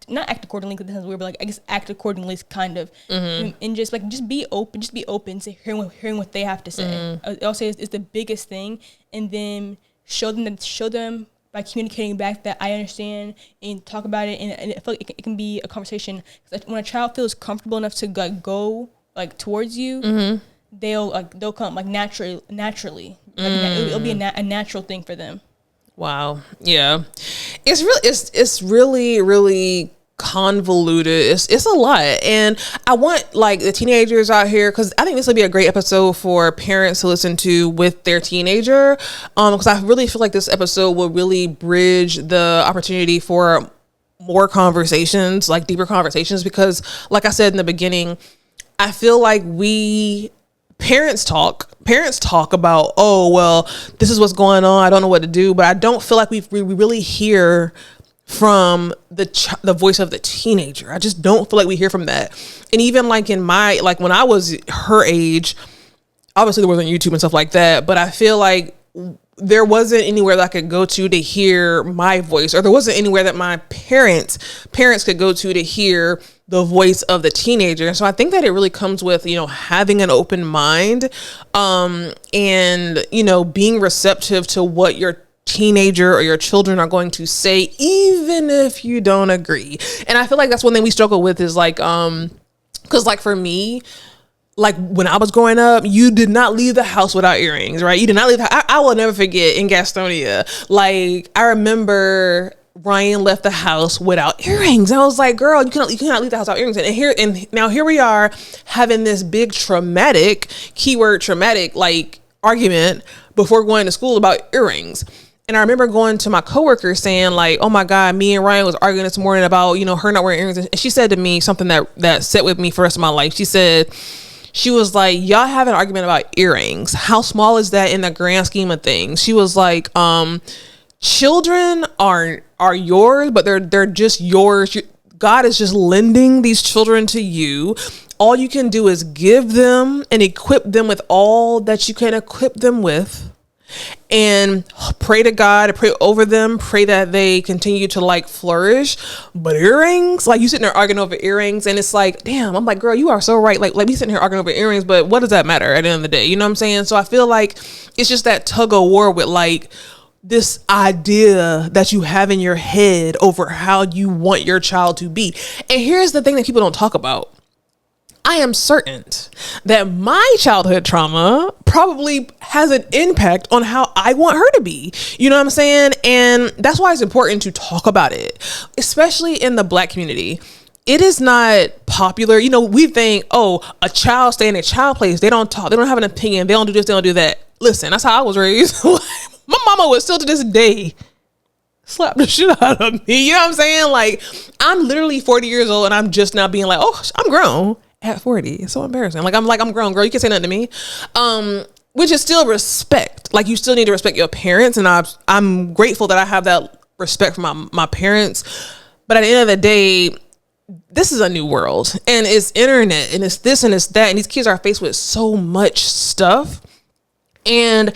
not act accordingly, because that sounds weird, but like, I guess act accordingly, kind of, and just be open to hearing what they have to say. I'll say it's the biggest thing, and then show them by communicating back that I understand, and talk about it, and I feel like it can be a conversation. Cause when a child feels comfortable enough to like go like towards you, they'll come like naturally. Like, it'll be a natural thing for them. Wow. Yeah. It's really convoluted. It's a lot. And I want, like, the teenagers out here, because I think this will be a great episode for parents to listen to with their teenager. Because I really feel like this episode will really bridge the opportunity for more conversations, like deeper conversations, because like I said in the beginning, I feel like parents talk about, oh, well, this is what's going on, I don't know what to do, but I don't feel like we really hear from the voice of the teenager. I just don't feel like we hear from that. And even like when I was her age, obviously there wasn't YouTube and stuff like that, but I feel like there wasn't anywhere that I could go to hear my voice, or there wasn't anywhere that my parents could go to hear the voice of the teenager. And so I think that it really comes with, you know, having an open mind, and, you know, being receptive to what your teenager or your children are going to say, even if you don't agree. And I feel like that's one thing we struggle with, is like, because like for me, like when I was growing up, you did not leave the house without earrings, right? You did not leave. I will never forget in Gastonia. Like, I remember Ryan left the house without earrings. I was like, girl, you cannot leave the house without earrings. And now here we are having this big traumatic, keyword traumatic, like, argument before going to school about earrings. And I remember going to my coworker saying, like, oh my God, me and Ryan was arguing this morning about, you know, her not wearing earrings. And she said to me something that set with me for the rest of my life. She was like, y'all have an argument about earrings. How small is that in the grand scheme of things? She was like, children are yours, but they're just yours. God is just lending these children to you. All you can do is give them and equip them with all that you can equip them with, and pray to God, pray over them, pray that they continue to like flourish. But earrings, like, you sitting there arguing over earrings, and it's like, damn, I'm like, girl, you are so right. Like we sitting here arguing over earrings, but what does that matter at the end of the day? You know what I'm saying? So I feel like it's just that tug of war with like this idea that you have in your head over how you want your child to be. And here's the thing that people don't talk about. I am certain that my childhood trauma probably has an impact on how I want her to be. You know what I'm saying? And that's why it's important to talk about it, especially in the Black community. It is not popular. You know, we think, oh, a child stay in a child place. They don't talk. They don't have an opinion. They don't do this. They don't do that. Listen, that's how I was raised. My mama would still to this day slap the shit out of me. You know what I'm saying? Like, I'm literally 40 years old and I'm just now being like, oh, I'm grown at 40. It's so embarrassing. I'm grown, girl. You can't say nothing to me. Which is still respect. Like, you still need to respect your parents. And I'm grateful that I have that respect for my parents. But at the end of the day, this is a new world, and it's internet, and it's this and it's that. And these kids are faced with so much stuff. And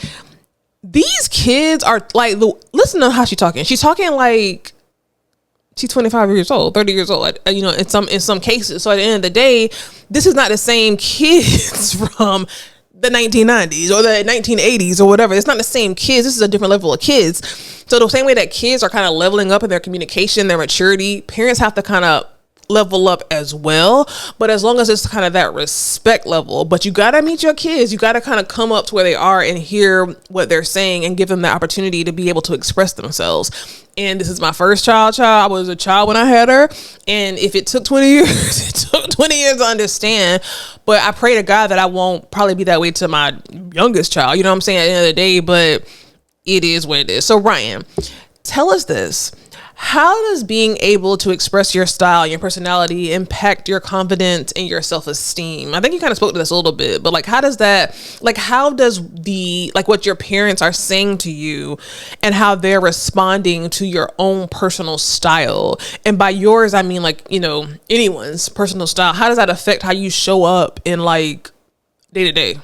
these kids are like, listen to how she's talking. She's talking like she's 25 years old, 30 years old, you know, in some cases. So at the end of the day, this is not the same kids from the 1990s or the 1980s or whatever. It's not the same kids. This is a different level of kids. So the same way that kids are kind of leveling up in their communication, their maturity, parents have to kind of level up as well. But as long as it's kind of that respect level, but you got to meet your kids. You got to kind of come up to where they are and hear what they're saying and give them the opportunity to be able to express themselves. And this is my first child. I was a child when I had her. And if it took 20 years, it took 20 years to understand. But I pray to God that I won't probably be that way to my youngest child. You know what I'm saying? At the end of the day, but it is what it is. So Ryan, tell us this. How does being able to express your style, your personality impact your confidence and your self-esteem? I think you kind of spoke to this a little bit, but like, how does what your parents are saying to you and how they're responding to your own personal style? And by yours, I mean, like, you know, anyone's personal style. How does that affect how you show up in like day to day?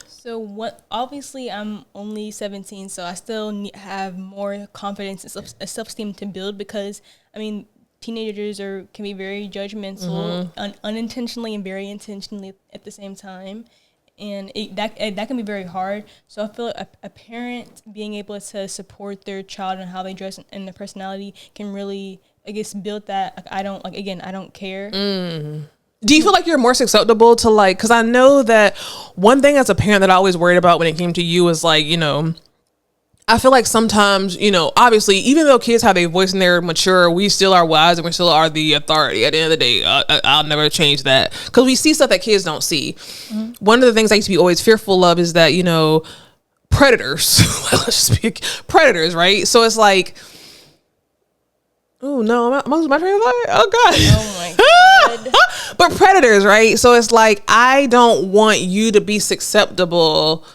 So obviously I'm only 17, so I still have more confidence and self-esteem to build, because I mean, teenagers can be very judgmental, unintentionally and very intentionally at the same time, and that can be very hard. So I feel like a parent being able to support their child and how they dress and their personality can really, I guess, build that. Like, I don't care. Do you feel like you're more susceptible to like, because I know that one thing as a parent that I always worried about when it came to you is like, you know, I feel like sometimes, you know, obviously, even though kids have a voice and they're mature, we still are wise and we still are the authority. At the end of the day, I'll never change that, because we see stuff that kids don't see. One of the things I used to be always fearful of is that, you know, predators, let's speak predators, right? So it's like, oh no, am I losing my train of thought? Oh God. Oh my God. But predators, right? So it's like, I don't want you to be susceptible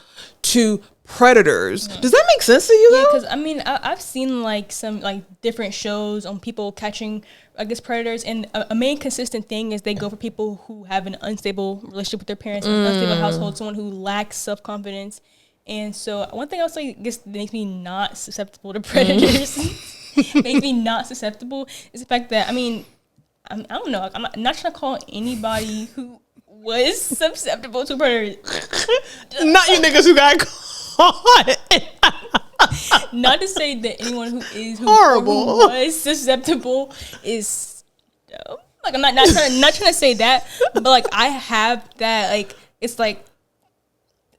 to predators. Does that make sense to you though? Yeah, because I mean, I've seen like some like different shows on people catching, I guess, predators, and a main consistent thing is they go for people who have an unstable relationship with their parents, an unstable household, someone who lacks self-confidence. And so one thing I would say, I guess, that makes me not susceptible to predators, makes me not susceptible, is the fact that, I mean, I don't know, I'm not trying to call anybody who was susceptible to predators. Not you niggas who got caught. Not to say that anyone who horrible, who was susceptible is dumb. Like, I'm not trying to say that, but like, I have that, like, it's like,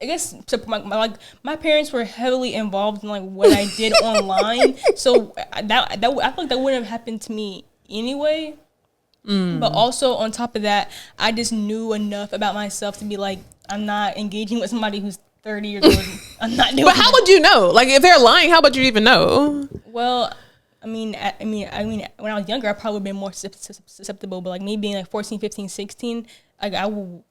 I guess my parents were heavily involved in like what I did online, so that I feel like that wouldn't have happened to me anyway. But also on top of that, I just knew enough about myself to be like, I'm not engaging with somebody who's 30 years old. I'm not doing. But how would you know? Like, if they're lying, how would you even know? Well, I mean, when I was younger, I probably would have been more susceptible. But like me being like 14, 15, 16, like I don't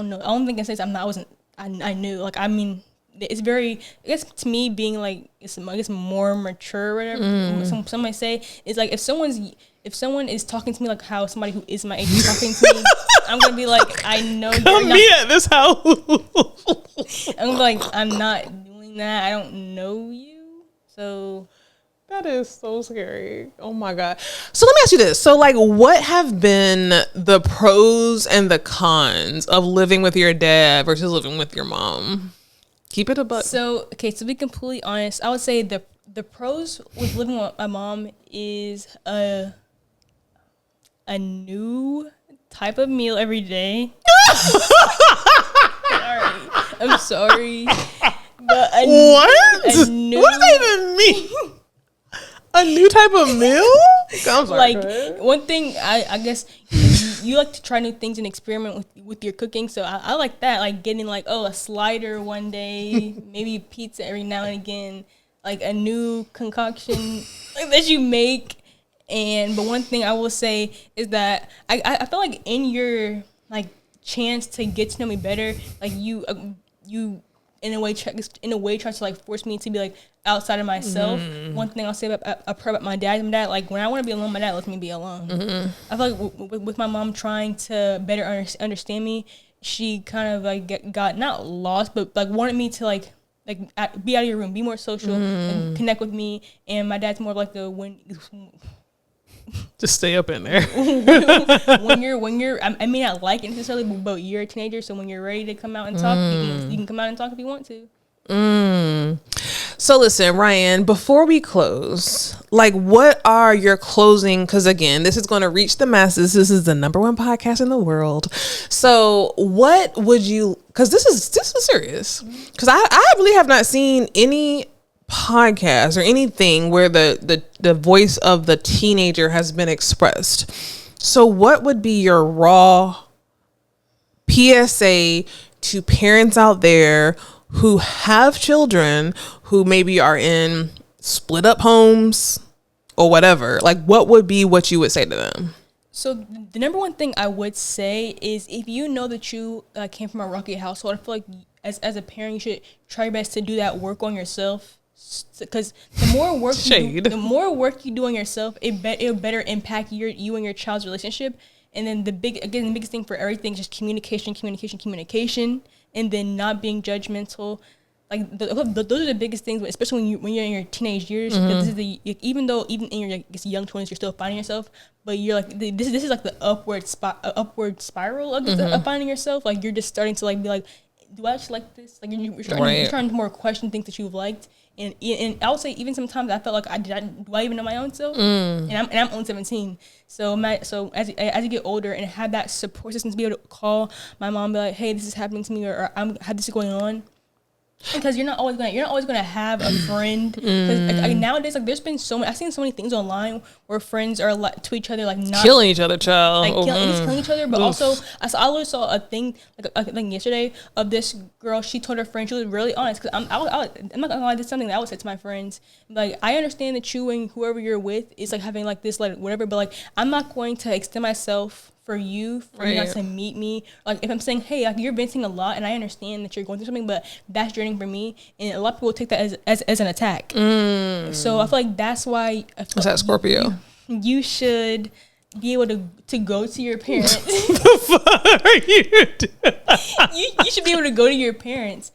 know. I don't think it says I knew. Like, I mean, it's very, I guess to me being like, I guess more mature or whatever. Some might say is like, if someone is talking to me like how somebody who is my age is talking to me, I'm gonna be like, I know you're Come not. meet at this house. I'm like, I'm not doing that. I don't know you, so. That is so scary. Oh my God. So let me ask you this. So like, what have been the pros and the cons of living with your dad versus living with your mom? Keep it a buck. So, okay, to be completely honest, I would say the pros with living with my mom is a new type of meal every day. Sorry. I'm sorry. But what does that even mean? A new type of meal? I'm sorry. Like, one thing, I guess you like to try new things and experiment with your cooking. So I like that. Like getting like, a slider one day, maybe pizza every now and again. like a new concoction like, that you make. But one thing I will say is that I feel like in your like chance to get to know me better, like you in a way try to like force me to be like outside of myself. One thing I'll say about my dad, like when I want to be alone, my dad lets me be alone. I feel like with my mom trying to better understand me, she kind of like got not lost, but like wanted me to like be out of your room, be more social, and connect with me. And my dad's more like the just stay up in there. when you're I may not like it necessarily, but you're a teenager, so when you're ready to come out and talk, you can come out and talk if you want to. So listen, Ryan, before we close, like what are your closing, because again, this is going to reach the masses. This is the #1 podcast in the world. So what would you, because this is serious, because I really have not seen any podcast or anything where the voice of the teenager has been expressed. So what would be your raw PSA to parents out there who have children who maybe are in split up homes or whatever? Like what would be what you would say to them? So the #1 thing I would say is if you know that you came from a rocky household, I feel like as a parent you should try your best to do that work on yourself. Because the more work you do on yourself, it'll better impact you and your child's relationship. And then the biggest thing for everything is just communication, and then not being judgmental. Like those are the biggest things, especially when you're in your teenage years. This is even in your young 20s, you're still finding yourself. But you're like this is like the upward spiral of finding yourself. Like you're just starting to like be like, do I actually like this? Like you're starting to more question things that you've liked. And I would say even sometimes I felt like do I even know my own self? And I'm only 17. So as you get older and have that support system to be able to call my mom and be like, hey, this is happening to me, or this is going on. Because you're not always gonna have a friend. Because nowadays, like there's been I've seen so many things online where friends are like to each other, like not killing each other, child. Like killing each other, but also I literally saw a thing like yesterday of this girl. She told her friend, she was really honest. Because I'm not gonna lie, this is something that I would say to my friends. Like I understand that you and whoever you're with is like having like this like whatever, but like I'm not going to extend myself for you not to meet me. Like if I'm saying, hey, like you're venting a lot and I understand that you're going through something, but that's draining for me, and a lot of people take that as an attack. So I feel like that's why What's that, Scorpio? You should be able to go to your parents. You should be able to go to your parents.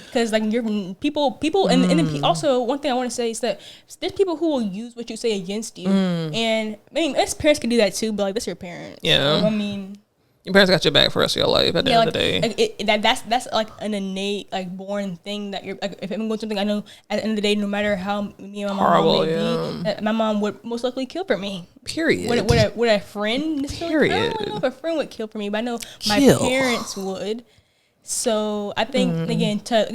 Because like your people and then also one thing I want to say is that there's people who will use what you say against you, and I mean as parents can do that too, but like that's your parent. Yeah, so, I mean your parents got your back for the rest of your life at the end of the day. Like that's like an innate like born thing that you're like, if I'm going through something, I know at the end of the day, no matter how me and my mom may be, that my mom would most likely kill for me. Period. Would a friend? Period. I don't know if a friend would kill for me, but I know my parents would. So I think again to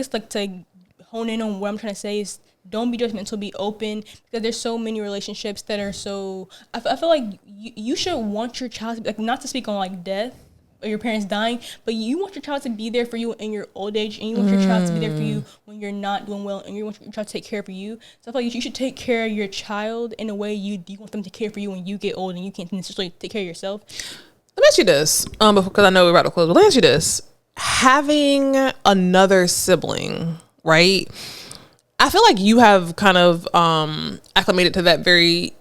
hone in on what I'm trying to say is don't be judgmental, be open, because there's so many relationships that are so. I feel like you should want your child to be, like, not to speak on like death or your parents dying, but you want your child to be there for you in your old age, and you want your child to be there for you when you're not doing well, and you want your child to take care of you. So I feel like you should take care of your child in a way you want them to care for you when you get old and you can't necessarily take care of yourself. Let me ask you this, because I know we're about to close, but let me ask you this. Having another sibling, right? I feel like you have kind of acclimated to that very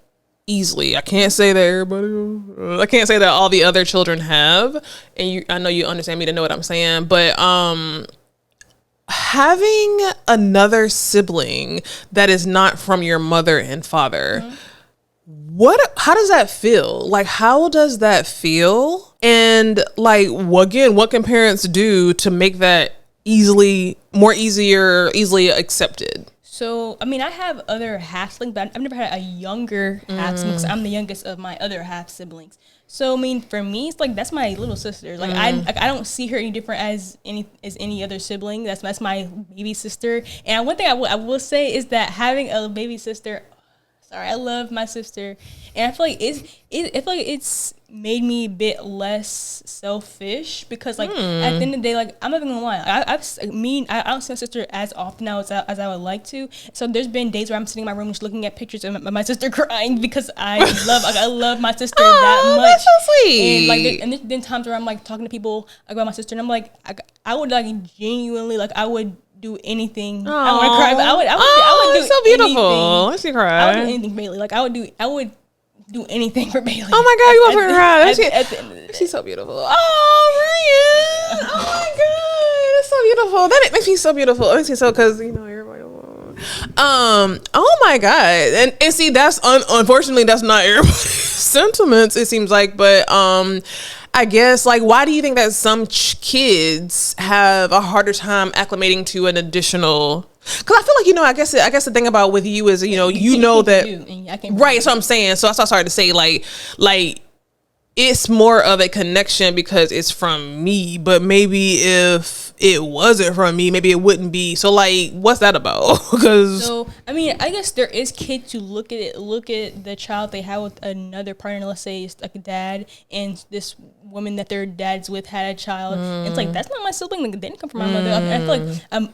easily. I can't say that I can't say that all the other children have, and I know you understand me to know what I'm saying, but having another sibling that is not from your mother and father, how does that feel? Like, how does that feel? And like, what can parents do to make that easily accepted? So, I mean, I have other half siblings, but I've never had a younger half sibling. I'm the youngest of my other half siblings. So, I mean, for me, it's like that's my little sister. Like I don't see her any different as any other sibling. That's my baby sister. And one thing I will say is that having a baby sister, sorry, I love my sister, and I feel like it's made me a bit less selfish because like at the end of the day, like I'm not even gonna lie, I don't see my sister as often now as I would like to. So there's been days where I'm sitting in my room just looking at pictures of my sister crying because I love my sister that much. That's so sweet. And there's been times where I'm like talking to people about my sister, and I'm like, I would like genuinely like I would do anything. I want to cry, but I would do that's so beautiful. anything. Let's see cry. I would do anything for Bailey. Like I would do anything for Bailey. Oh my God, you want her to cry? At the end of the day. She's so beautiful. Oh, Ryan. Oh my God, that's so beautiful. That makes me so beautiful. It makes me so because everybody. Oh my God, and see that's unfortunately that's not everybody's sentiments. It seems like, but I guess like why do you think that some kids have a harder time acclimating to an additional? Because I feel like I guess the thing about with you is that right. So I'm saying so that's what I started to say like it's more of a connection because it's from me, but maybe if it wasn't from me, maybe it wouldn't be. So like, what's that about? So I mean, I guess there is kids who look at the child they have with another partner. Let's say it's like a dad and this woman that their dad's with had a child. And it's like that's not my sibling. Like, they didn't come from my mother. I feel like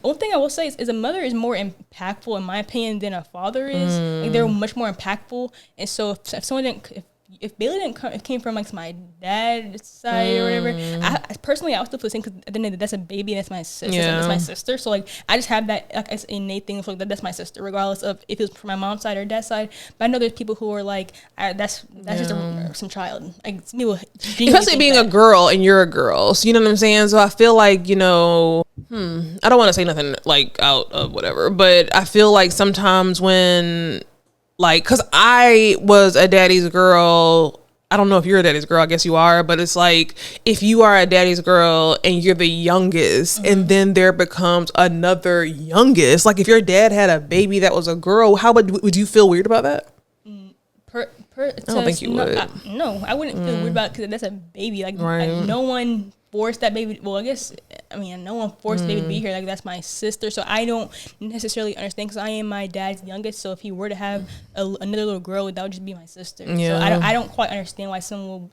one thing I will say is a mother is more impactful in my opinion than a father is. Like they're much more impactful. And so if someone didn't. If Bailey came from like my dad's side or whatever, I personally I was still feel the same because at the end of the day, that's a baby and that's my sister. That's my sister. So like I just have that like as innate thing of like that's my sister, regardless of if it's from my mom's side or dad's side. But I know there's people who are like that's just some child. Like people, especially being a girl and you're a girl. So you know what I'm saying. So I feel like I don't want to say nothing like out of whatever, but I feel like sometimes when. Like, cause I was a daddy's girl. I don't know if you're a daddy's girl. I guess you are. But it's like, if you are a daddy's girl and you're the youngest and then there becomes another youngest, like if your dad had a baby that was a girl, how would you feel weird about that? I don't think you would. No, I wouldn't feel weird about it because that's a baby. Like no one forced that baby. Well, no one forced the baby to be here. Like that's my sister, so I don't necessarily understand because I am my dad's youngest. So if he were to have another little girl, that would just be my sister. Yeah. So I don't quite understand why someone will.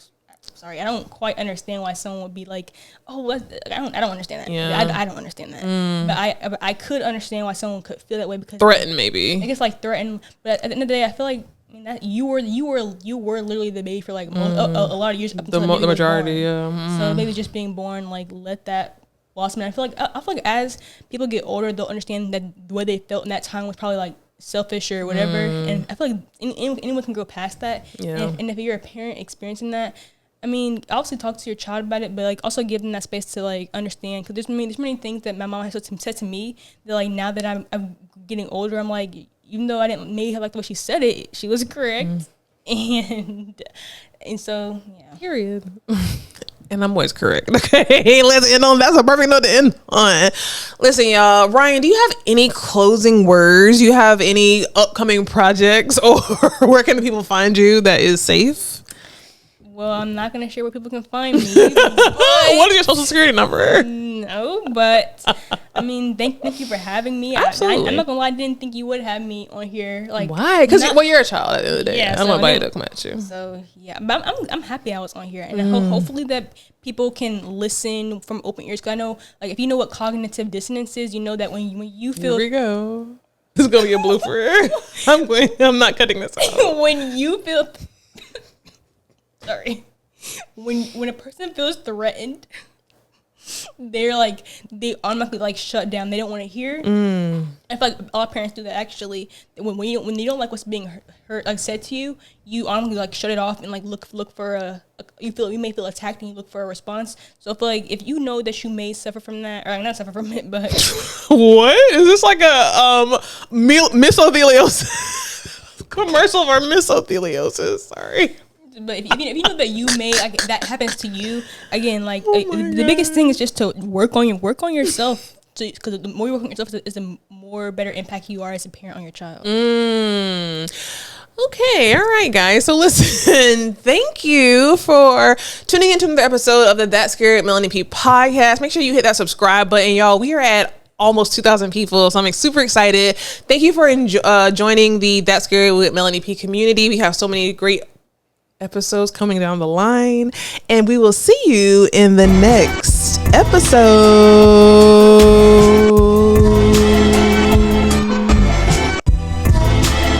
Sorry, I don't quite understand why someone would be like, oh, I don't understand that. Yeah. I don't understand that. But I could understand why someone could feel that way because threatened maybe. I guess like threatened, but at the end of the day, I feel like. That you were literally the baby for like a lot of years up until the majority, yeah. So maybe just being born, like let that blossom. And I feel like as people get older, they'll understand that the way they felt in that time was probably like selfish or whatever. And I feel like anyone can grow past that. Yeah. And if you're a parent experiencing that, I mean, obviously talk to your child about it, but like also give them that space to like understand. Because there's many things that my mom has said to me that like now that I'm getting older, I'm like. Even though I didn't maybe like the way she said it, she was correct. And so, yeah. Period. And I'm always correct. Okay, let's end on that's a perfect note to end on. Listen, y'all. Ryan, do you have any closing words? You have any upcoming projects or where can people find you that is safe? Well, I'm not going to share where people can find me. What is your social security number? No, but I mean, thank you for having me. Absolutely. I'm not gonna lie, I didn't think you would have me on here. Like, why? Because you're a child at the end of the day. Yeah, I don't want anybody to come at you. So yeah, but I'm happy I was on here, and hopefully that people can listen from open ears. Because I know, like, if you know what cognitive dissonance is, you know that when you feel. Here we go. This is gonna be a blooper. I'm not cutting this out. When you feel. Sorry. When a person feels threatened. They automatically like shut down. They don't want to hear. I feel like all parents do that actually. When you don't like what's being heard like said to you, you automatically like shut it off and like look for you may feel attacked and you look for a response. So I feel like if you know that you may suffer from that, or not suffer from it, but what is this like a mesothelioma commercial for mesothelioma? Sorry. But if you know that you may like that happens to you again, like the biggest thing is just to work on yourself. Because the more you work on yourself, is the more better impact you are as a parent on your child. Okay, all right, guys. So listen, thank you for tuning into the episode of the That Scared Meloney P podcast. Make sure you hit that subscribe button, y'all. We are at almost 2,000 people. So I'm super excited. Thank you for joining the That's Scary with Meloney P community. We have so many great episodes coming down the line, and we will see you in the next episode.